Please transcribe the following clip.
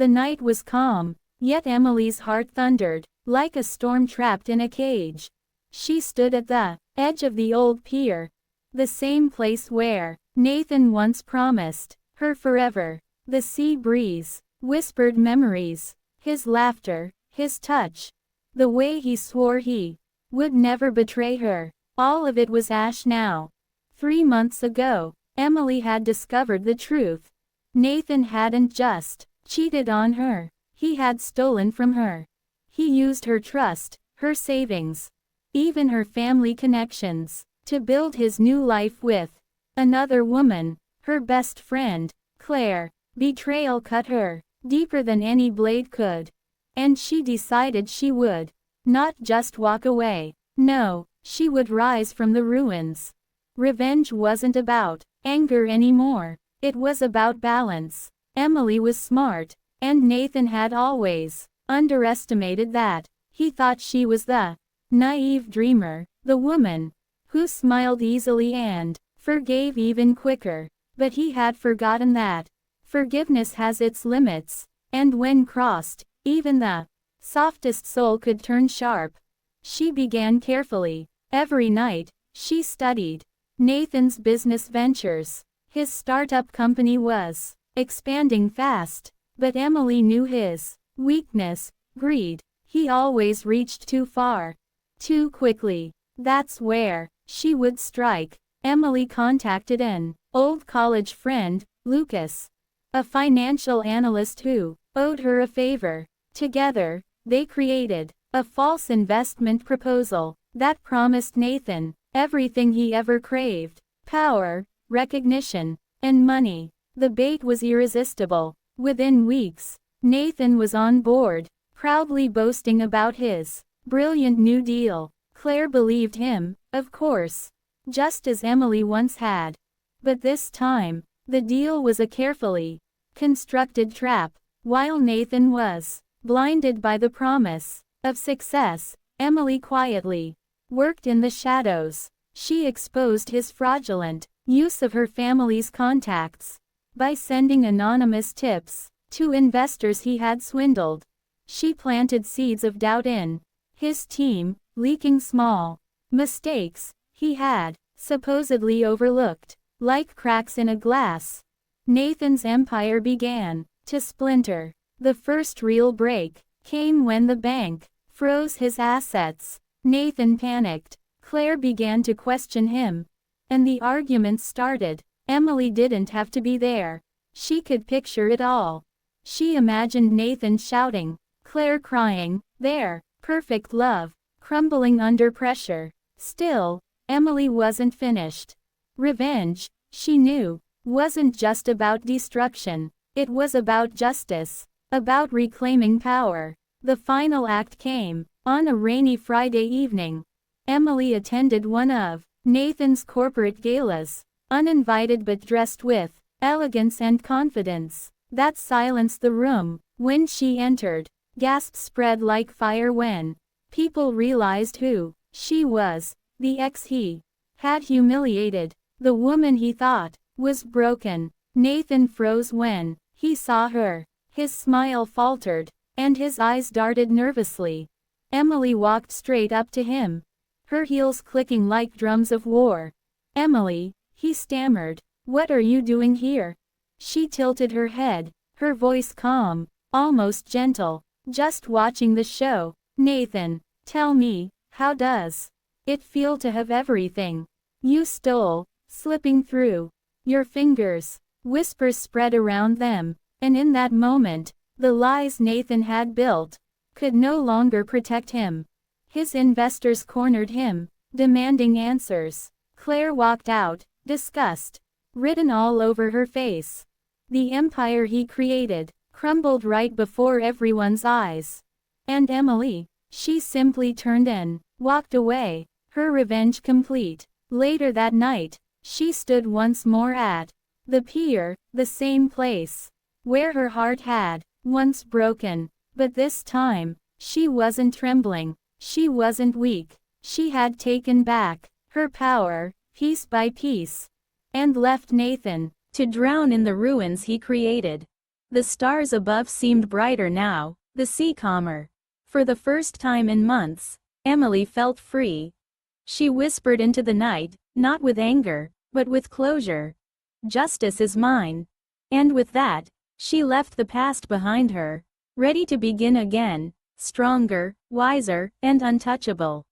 The night was calm, yet Emily's heart thundered, like a storm trapped in a cage. She stood at the edge of the old pier, the same place where Nathan once promised her forever. The sea breeze whispered memories, his laughter, his touch, the way he swore he would never betray her. All of it was ash now. 3 months ago, Emily had discovered the truth. Nathan hadn't just cheated on her, he had stolen from her. He used her trust, her savings, even her family connections, to build his new life with another woman, her best friend, Claire. Betrayal cut her deeper than any blade could. And she decided she would not just walk away. No, she would rise from the ruins. Revenge wasn't about anger anymore. It was about balance. Emily was smart, and Nathan had always underestimated that. He thought she was the naive dreamer, the woman who smiled easily and forgave even quicker. But he had forgotten that forgiveness has its limits, and when crossed, even the softest soul could turn sharp. She began carefully. Every night, she studied Nathan's business ventures. His startup company was expanding fast, but Emily knew his weakness, greed. He always reached too far, too quickly. That's where she would strike. Emily contacted an old college friend, Lucas, a financial analyst who owed her a favor. Together, they created a false investment proposal that promised Nathan everything he ever craved: power, recognition, and money. The bait was irresistible. Within weeks, Nathan was on board, proudly boasting about his brilliant new deal. Claire believed him, of course, just as Emily once had. But this time, the deal was a carefully constructed trap. While Nathan was blinded by the promise of success, Emily quietly worked in the shadows. She exposed his fraudulent use of her family's contacts by sending anonymous tips to investors he had swindled. She planted seeds of doubt in his team, leaking small mistakes he had supposedly overlooked. Like cracks in a glass, Nathan's empire began to splinter. The first real break came when the bank froze his assets. Nathan panicked. Claire began to question him, and the arguments started. Emily didn't have to be there. She could picture it all. She imagined Nathan shouting, Claire crying, their perfect love crumbling under pressure. Still, Emily wasn't finished. Revenge, she knew, wasn't just about destruction. It was about justice, about reclaiming power. The final act came on a rainy Friday evening. Emily attended one of Nathan's corporate galas, uninvited but dressed with elegance and confidence that silenced the room. When she entered, gasps spread like fire when people realized who she was, the ex he had humiliated, the woman he thought was broken. Nathan froze when he saw her. His smile faltered, and his eyes darted nervously. Emily walked straight up to him, her heels clicking like drums of war. Emily, he stammered, what are you doing here? She tilted her head, her voice calm, almost gentle. Just watching the show. Nathan, tell me, how does it feel to have everything you stole slipping through your fingers? Whispers spread around them, and in that moment, the lies Nathan had built could no longer protect him. His investors cornered him, demanding answers. Claire walked out, disgust written all over her face. The empire he created crumbled right before everyone's eyes. And Emily, she simply turned and walked away, her revenge complete. Later that night, she stood once more at the pier, the same place where her heart had once broken. But this time, she wasn't trembling, she wasn't weak. She had taken back her power, piece by piece, and left Nathan to drown in the ruins he created. The stars above seemed brighter now, the sea calmer. For the first time in months, Emily felt free. She whispered into the night, not with anger, but with closure. Justice is mine. And with that, she left the past behind her, ready to begin again, stronger, wiser, and untouchable.